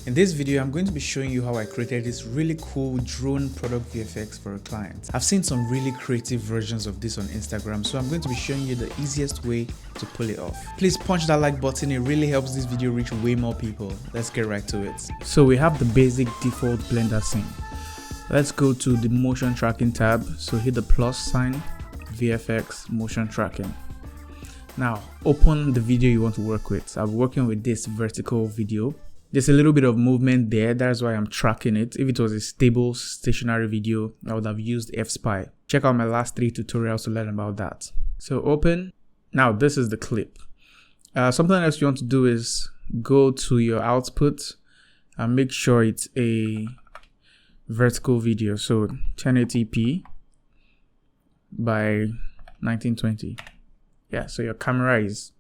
In this video, I'm going to be showing you how I created this really cool drone product VFX for a client. I've seen some really creative versions of this on Instagram, so I'm going to be showing you the easiest way to pull it off. Please punch that like button, it really helps this video reach way more people. Let's get right to it. So we have the basic default Blender scene. Let's go to the motion tracking tab, so hit the plus sign, VFX, motion tracking. Now open the video you want to work with. I'm working with this vertical video. There's a little bit of movement there, that's why I'm tracking it. If it was a stable stationary video, I would have used FSpy. Check out my last 3 tutorials to learn about that. So open. Now this is the clip. Something else you want to do is go to your output and make sure it's a vertical video. So 1080p by 1920. Yeah, so your camera is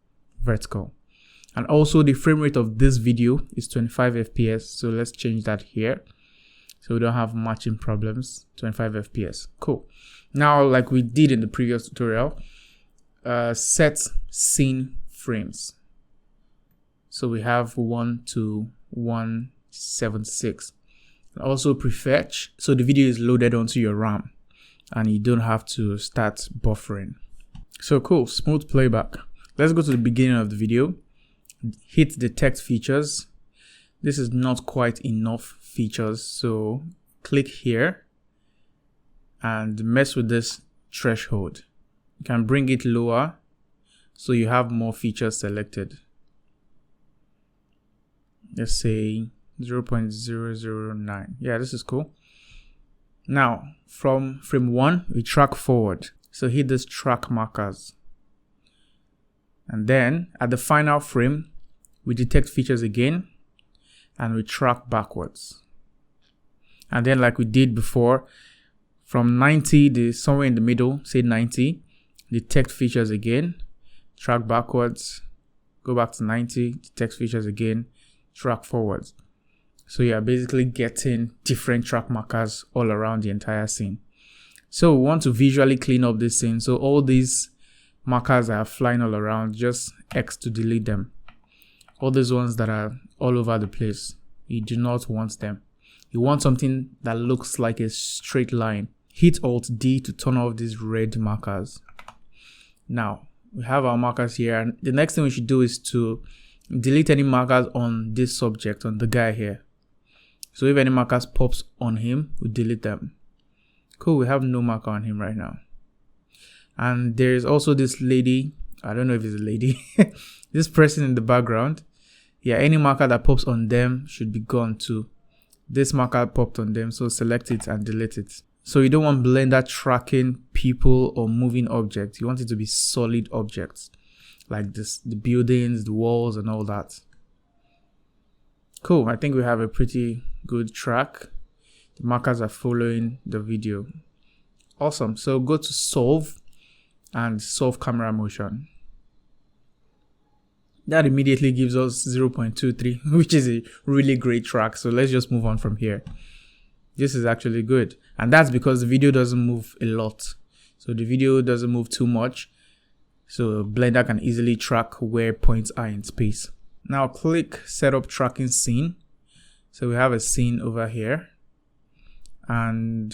vertical. And also the frame rate of this video is 25 FPS. So let's change that here, so we don't have matching problems. 25 FPS. Cool. Now, like we did in the previous tutorial, set scene frames. So we have 1 to 176. And also prefetch, so the video is loaded onto your RAM and you don't have to start buffering. So cool, smooth playback. Let's go to the beginning of the video. Hit detect features. This is not quite enough features, so click here and mess with this threshold. You can bring it lower so you have more features selected. Let's say 0.009. Yeah, this is cool. Now from frame 1 we track forward, so hit this track markers, and then at the final frame we detect features again and we track backwards. And then like we did before, from 90, somewhere in the middle, say 90, detect features again, track backwards, go back to 90, detect features again, track forwards. So you're basically getting different track markers all around the entire scene. So we want to visually clean up this scene. So all these markers are flying all around, just X to delete them. All these ones that are all over the place, you do not want them. You want something that looks like a straight line. Hit Alt D to turn off these red markers. Now we have our markers here, and the next thing we should do is to delete any markers on this subject, on the guy here. So if any markers pops on him, we delete them. Cool, we have no marker on him right now. And there's also this lady, I don't know if it's a lady, this person in the background. Yeah, any marker that pops on them should be gone too. This marker popped on them, so select it and delete it. So you don't want Blender tracking people or moving objects. You want it to be solid objects like this, the buildings, the walls and all that. Cool, I think we have a pretty good track. The markers are following the video. Awesome. So go to solve and solve camera motion. That immediately gives us 0.23, which is a really great track. So let's just move on from here. This is actually good. And that's because the video doesn't move a lot. So the video doesn't move too much. So Blender can easily track where points are in space. Now click setup tracking scene. So we have a scene over here. And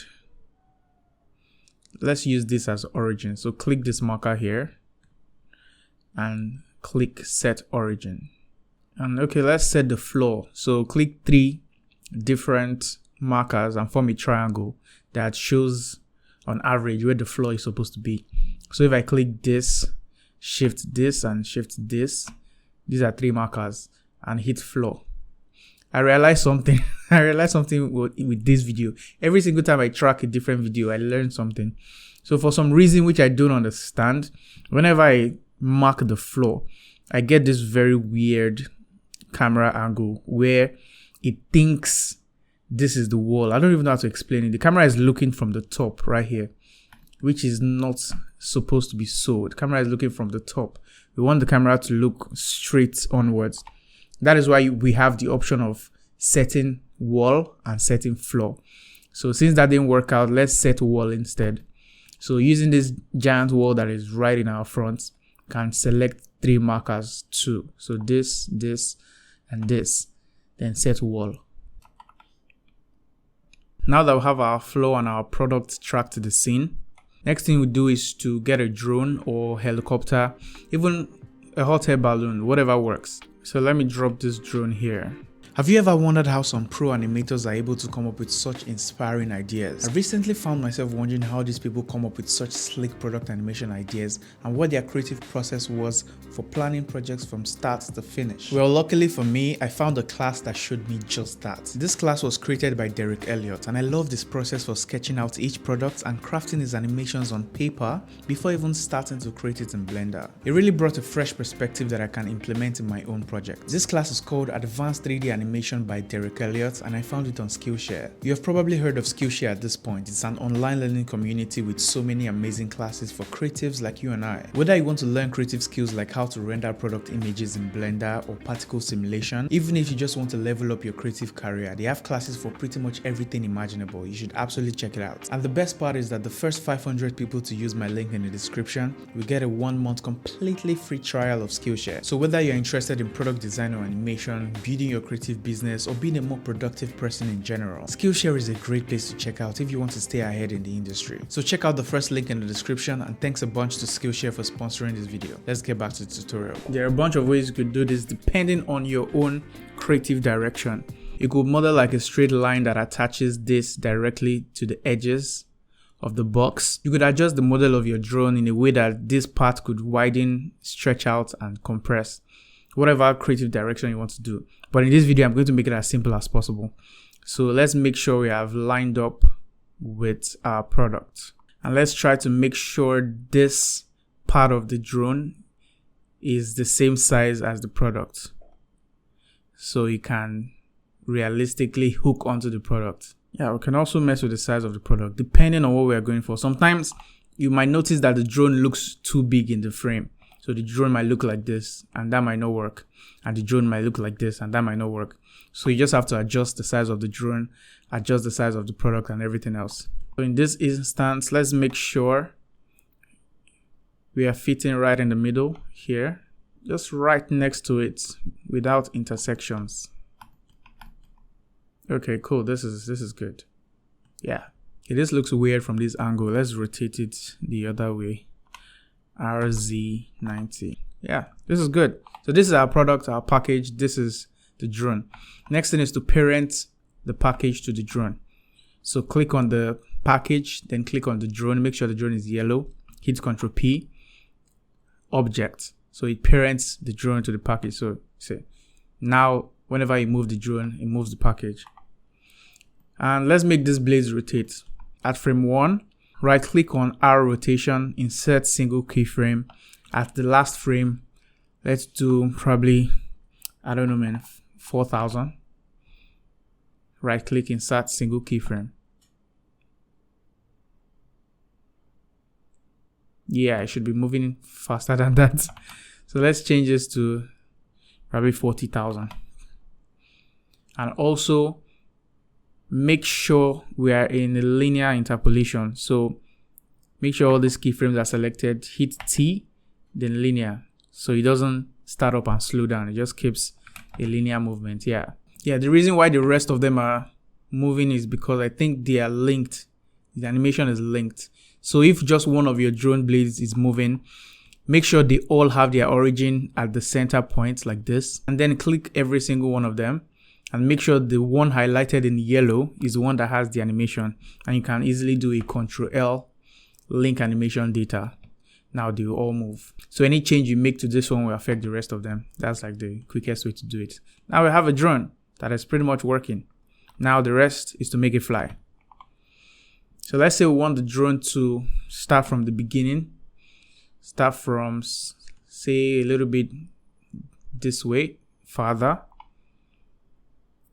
let's use this as origin. So click this marker here and click set origin. And okay, let's set the floor. So click 3 different markers and form a triangle that shows on average where the floor is supposed to be. So if I click this, shift this and shift this, these are 3 markers, and hit floor. I realized something. with this video. Every single time I track a different video, I learn something. So for some reason which I don't understand, whenever I mark the floor, I get this very weird camera angle where it thinks this is the wall. I don't even know how to explain it. The camera is looking from the top right here, which is not supposed to be so. The camera is looking from the top. We want the camera to look straight onwards. That is why we have the option of setting wall and setting floor. So since that didn't work out, let's set wall instead. So using this giant wall that is right in our front, can select 3 markers too. So this, and this. then set wall. Now that we have our flow and our product tracked to the scene, next thing we do is to get a drone or helicopter, even a hot air balloon, whatever works. So let me drop this drone here. Have you ever wondered how some pro animators are able to come up with such inspiring ideas? I recently found myself wondering how these people come up with such slick product animation ideas and what their creative process was for planning projects from start to finish. Well, luckily for me, I found a class that showed me just that. This class was created by Derek Elliott, and I love this process for sketching out each product and crafting his animations on paper before even starting to create it in Blender. It really brought a fresh perspective that I can implement in my own project. This class is called Advanced 3D Animation by Derek Elliott, and I found it on Skillshare. You have probably heard of Skillshare at this point. It's an online learning community with so many amazing classes for creatives like you and I. Whether you want to learn creative skills like how to render product images in Blender or particle simulation, even if you just want to level up your creative career, they have classes for pretty much everything imaginable. You should absolutely check it out. And the best part is that the first 500 people to use my link in the description will get a 1-month completely free trial of Skillshare. So whether you're interested in product design or animation, building your creative business, or being a more productive person in general, Skillshare is a great place to check out if you want to stay ahead in the industry. So check out the first link in the description, and thanks a bunch to Skillshare for sponsoring this video. Let's get back to the tutorial. There are a bunch of ways you could do this depending on your own creative direction. You could model like a straight line that attaches this directly to the edges of the box. You could adjust the model of your drone in a way that this part could widen, stretch out, and compress. Whatever creative direction you want to do. But in this video, I'm going to make it as simple as possible. So let's make sure we have lined up with our product. And let's try to make sure this part of the drone is the same size as the product, so you can realistically hook onto the product. Yeah, we can also mess with the size of the product depending on what we are going for. Sometimes you might notice that the drone looks too big in the frame. So the drone might look like this and that might not work. And the drone might look like this and that might not work. So you just have to adjust the size of the drone, adjust the size of the product and everything else. So in this instance, let's make sure we are fitting right in the middle here, just right next to it without intersections. Okay, cool. This is good. Yeah. Okay, this looks weird from this angle. Let's rotate it the other way. RZ90. Yeah, this is good. So this is our product, our package. This is the drone. Next thing is to parent the package to the drone. So click on the package, then click on the drone. Make sure the drone is yellow. Hit Ctrl P. Object. So it parents the drone to the package. So say now whenever you move the drone, it moves the package. And let's make this blades rotate. At frame 1, right click on R rotation, insert single keyframe. At the last frame, let's do probably, I don't know man, 4000. Right click, insert single keyframe. Yeah, it should be moving faster than that. So let's change this to probably 40,000. And also make sure we are in a linear interpolation. So make sure all these keyframes are selected. Hit T, then linear. So it doesn't start up and slow down. It just keeps a linear movement. Yeah. The reason why the rest of them are moving is because I think they are linked. The animation is linked. So if just one of your drone blades is moving, make sure they all have their origin at the center point like this. And then click every single one of them. And make sure the one highlighted in yellow is the one that has the animation. And you can easily do a Ctrl-L, link animation data. Now they will all move. So any change you make to this one will affect the rest of them. That's like the quickest way to do it. Now we have a drone that is pretty much working. Now the rest is to make it fly. So let's say we want the drone to start from the beginning. Start from, say, a little bit this way, farther.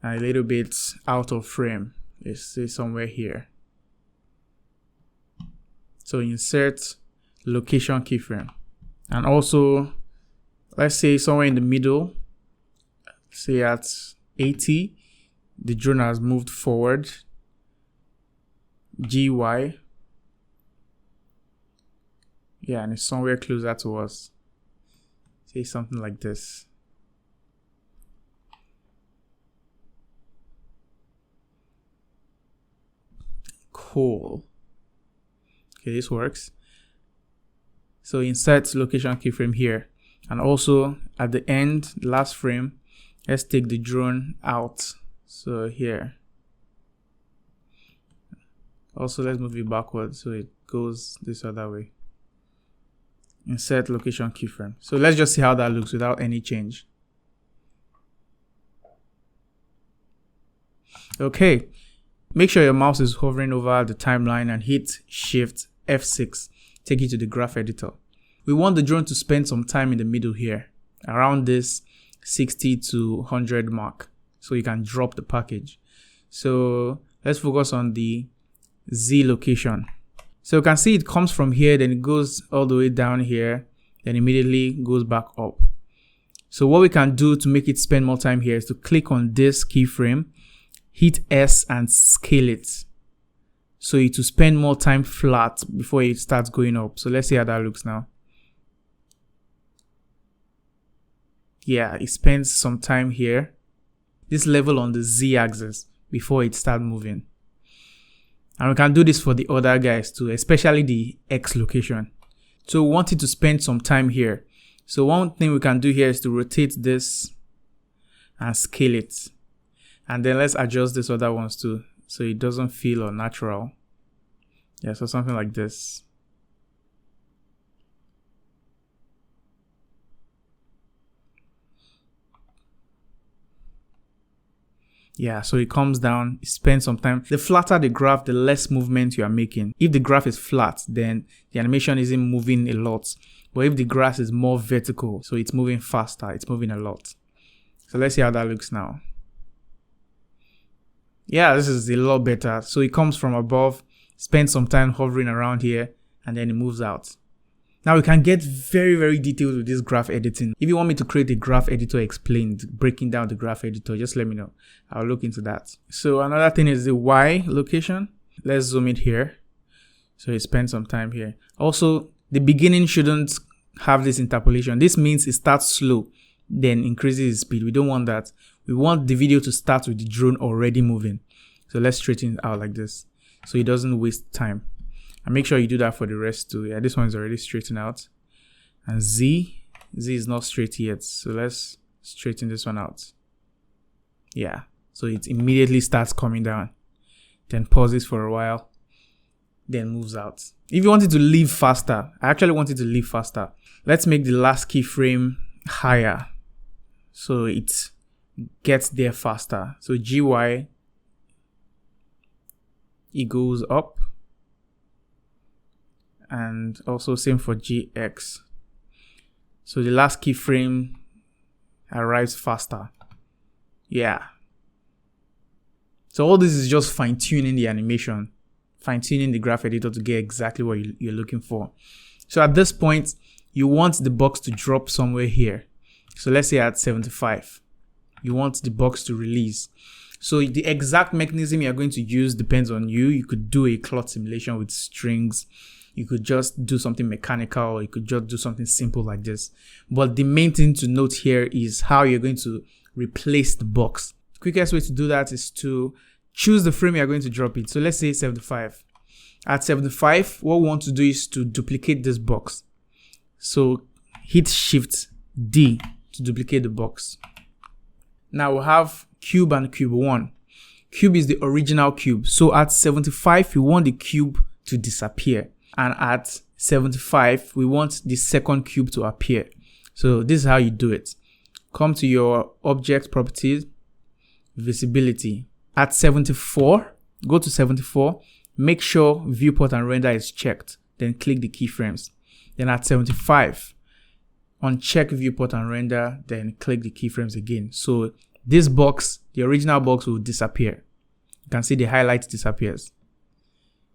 And a little bit out of frame. Let's say somewhere here. So insert location keyframe. And also, let's say somewhere in the middle, say at 80, the drone has moved forward. GY. Yeah, and it's somewhere closer to us. Say something like this. Cool. Okay, this works. So insert location keyframe here. And also at the end, last frame, let's take the drone out. So here. Also, let's move it backwards so it goes this other way. Insert location keyframe. So let's just see how that looks without any change. Okay. Make sure your mouse is hovering over the timeline and hit Shift F6. Take you to the graph editor. We want the drone to spend some time in the middle here, around this 60 to 100 mark, so you can drop the package. So let's focus on the Z location. So you can see it comes from here, then it goes all the way down here, then immediately goes back up. So what we can do to make it spend more time here is to click on this keyframe, hit S and scale it. So it will spend more time flat before it starts going up. So let's see how that looks now. Yeah, it spends some time here, this level on the Z axis, before it starts moving. And we can do this for the other guys too, especially the X location. So we want it to spend some time here. So one thing we can do here is to rotate this and scale it. And then let's adjust this other ones too, so it doesn't feel unnatural. Yeah, so something like this. Yeah, so it comes down, it spends some time. The flatter the graph, the less movement you are making. If the graph is flat, then the animation isn't moving a lot. But if the graph is more vertical, so it's moving faster, it's moving a lot. So let's see how that looks now. Yeah, this is a lot better. So it comes from above, spends some time hovering around here, and then it moves out. Now we can get very, very detailed with this graph editing. If you want me to create a graph editor explained, breaking down the graph editor, just let me know. I'll look into that. So another thing is the Y location. Let's zoom it here. So it spends some time here. Also, the beginning shouldn't have this interpolation. This means it starts slow, then increases its speed. We don't want that. We want the video to start with the drone already moving. So let's straighten it out like this, so it doesn't waste time. And make sure you do that for the rest too. Yeah, this one is already straightened out. And Z is not straight yet. So let's straighten this one out. Yeah, so it immediately starts coming down. Then pauses for a while. Then moves out. If you want it to leave faster, I actually want it to leave faster. Let's make the last keyframe higher, so it gets there faster. So GY, it goes up. And also same for GX. So the last keyframe arrives faster. Yeah. So all this is just fine-tuning the animation, fine-tuning the graph editor to get exactly what you're looking for. So at this point, you want the box to drop somewhere here. So let's say at 75, you want the box to release. So the exact mechanism you're going to use depends on you. You could do a cloth simulation with strings. You could just do something mechanical. You could just do something simple like this. But the main thing to note here is how you're going to replace the box. The quickest way to do that is to choose the frame you're going to drop it. So let's say 75. At 75, what we want to do is to duplicate this box. So hit Shift D to duplicate the box. Now we have cube and cube 1. Cube is the original cube. So at 75, we want the cube to disappear. And at 75, we want the second cube to appear. So this is how you do it. Come to your object properties, visibility. At 74, go to 74, make sure viewport and render is checked. Then click the keyframes. Then at 75, uncheck viewport and render, then click the keyframes again. So this box, the original box, will disappear. You can see the highlight disappears.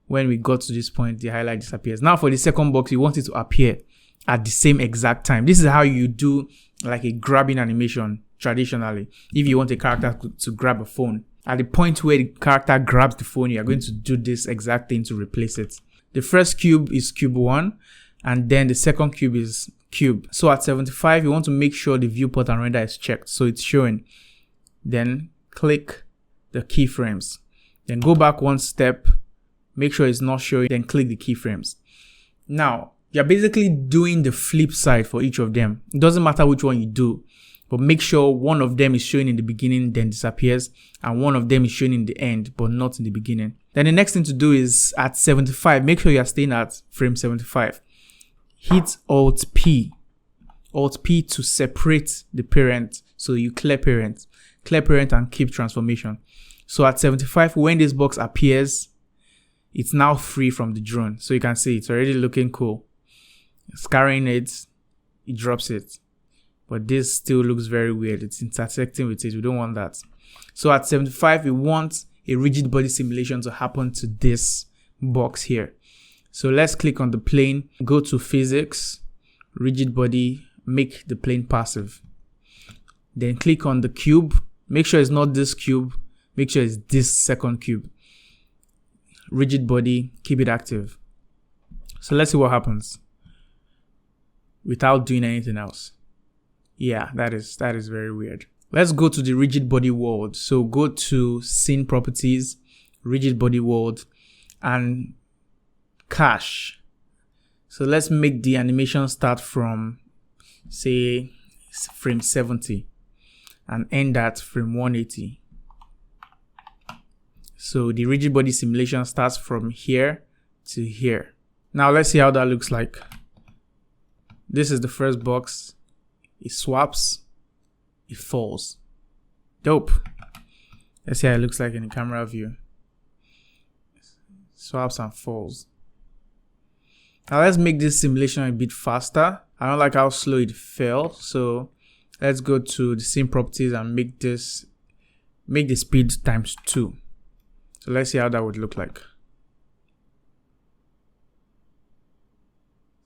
When we got to this point, the highlight disappears. Now for the second box, you want it to appear at the same exact time. This is how you do like a grabbing animation traditionally. If you want a character to grab a phone, at the point where the character grabs the phone, you are going to do this exact thing to replace it. The first cube is cube 1, and then the second cube is cube. So at 75, you want to make sure the viewport and render is checked, so it's showing. Then click the keyframes. Then go back one step, Make sure it's not showing, then click the keyframes. Now, you're basically doing the flip side for each of them. It doesn't matter which one you do, but make sure one of them is showing in the beginning, then disappears, and one of them is showing in the end, but not in the beginning. Then the next thing to do is at 75, make sure you're staying at frame 75. Hit Alt P to separate the parent. So you clear parent and keep transformation. So at 75, when this box appears, it's now free from the drone. So you can see it's already looking cool. It's carrying it, it drops it. But this still looks very weird. It's intersecting with it. We don't want that. So at 75, we want a rigid body simulation to happen to this box here. So let's click on the plane, go to physics, rigid body, make the plane passive. Then click on the cube. Make sure it's not this cube. Make sure it's this second cube. Rigid body, keep it active. So let's see what happens without doing anything else. Yeah, that is very weird. Let's go to the rigid body world. So go to scene properties, rigid body world, and cache. So let's make the animation start from, say, frame 70 and end at frame 180. So the rigid body simulation starts from here to here. Now let's see how that looks like. This is the first box. It swaps, it falls. Dope. Let's see how it looks like in the camera view. Swaps and falls. Now let's make this simulation a bit faster. I don't like how slow it fell, so let's go to the scene properties and make the speed times 2. So let's see how that would look like.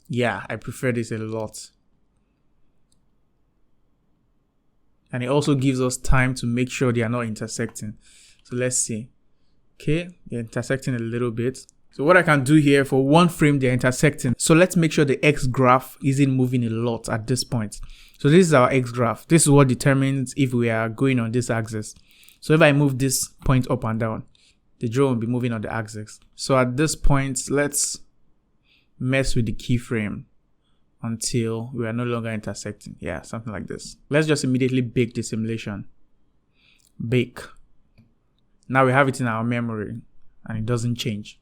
Yeah, I prefer this a lot. And it also gives us time to make sure they are not intersecting. So let's see. Okay, they're intersecting a little bit. So what I can do here, for one frame, they're intersecting. So let's make sure the X graph isn't moving a lot at this point. So this is our X graph. This is what determines if we are going on this axis. So if I move this point up and down, the drone will be moving on the axis. So at this point, let's mess with the keyframe until we are no longer intersecting. Yeah, something like this. Let's just immediately bake the simulation. Bake. Now we have it in our memory and it doesn't change.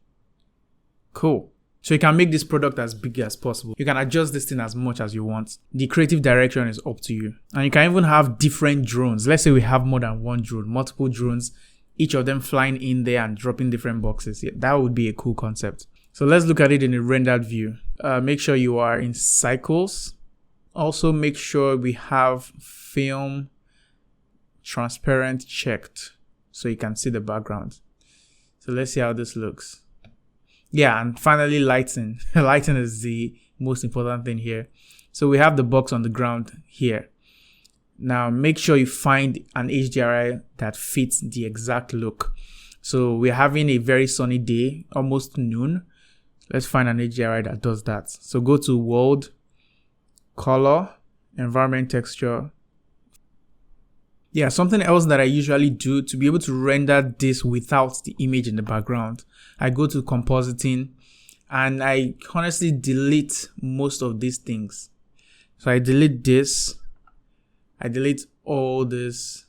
Cool. So you can make this product as big as possible. You can adjust this thing as much as you want. The creative direction is up to you. And you can even have different drones. Let's say we have more than one drone, multiple drones, each of them flying in there and dropping different boxes. Yeah, that would be a cool concept. So let's look at it in a rendered view. Make sure you are in cycles. Also make sure we have film transparent checked so you can see the background. So let's see how this looks. Yeah, and finally lighting. Lighting is the most important thing here. So we have the box on the ground here. Now make sure you find an HDRI that fits the exact look. So we're having a very sunny day, almost noon. Let's find an HDRI that does that. So go to world, color, environment texture. Yeah, something else that I usually do to be able to render this without the image in the background, I go to compositing and I honestly delete most of these things. So I delete this, I delete all this,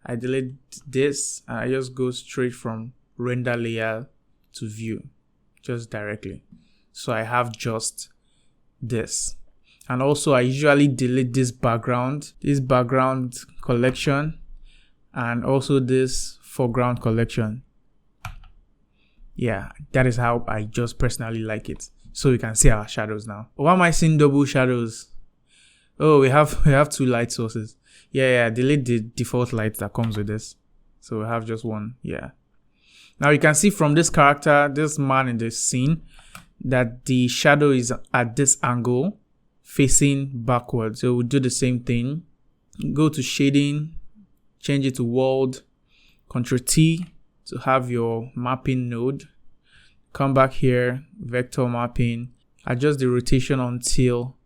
I delete this, and I just go straight from render layer to view, just directly. So I have just this. And also I usually delete this background collection, and also this foreground collection. Yeah, that is how I just personally like it. So we can see our shadows now. Why am I seeing double shadows? Oh, we have two light sources. Yeah, delete the default light that comes with this. So we have just one. Yeah. Now you can see from this character, this man in this scene, that the shadow is at this angle, facing backwards. So we'll do the same thing. Go to shading, change it to world, Ctrl T to have your mapping node. Come back here, vector mapping, adjust the rotation until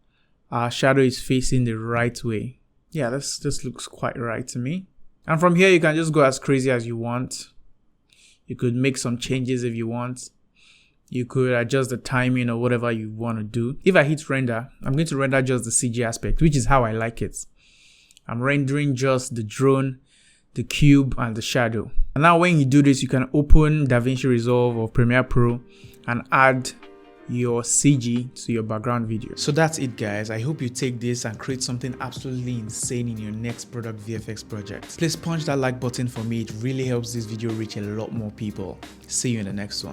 our shadow is facing the right way. Yeah, this looks quite right to me. And from here, you can just go as crazy as you want. You could make some changes if you want. You could adjust the timing or whatever you want to do. If I hit render, I'm going to render just the CG aspect, which is how I like it. I'm rendering just the drone, the cube, and the shadow. And now when you do this, you can open DaVinci Resolve or Premiere Pro and add your CG to your background video. So that's it, guys. I hope you take this and create something absolutely insane in your next product VFX project. Please punch that like button for me. It really helps this video reach a lot more people. See you in the next one.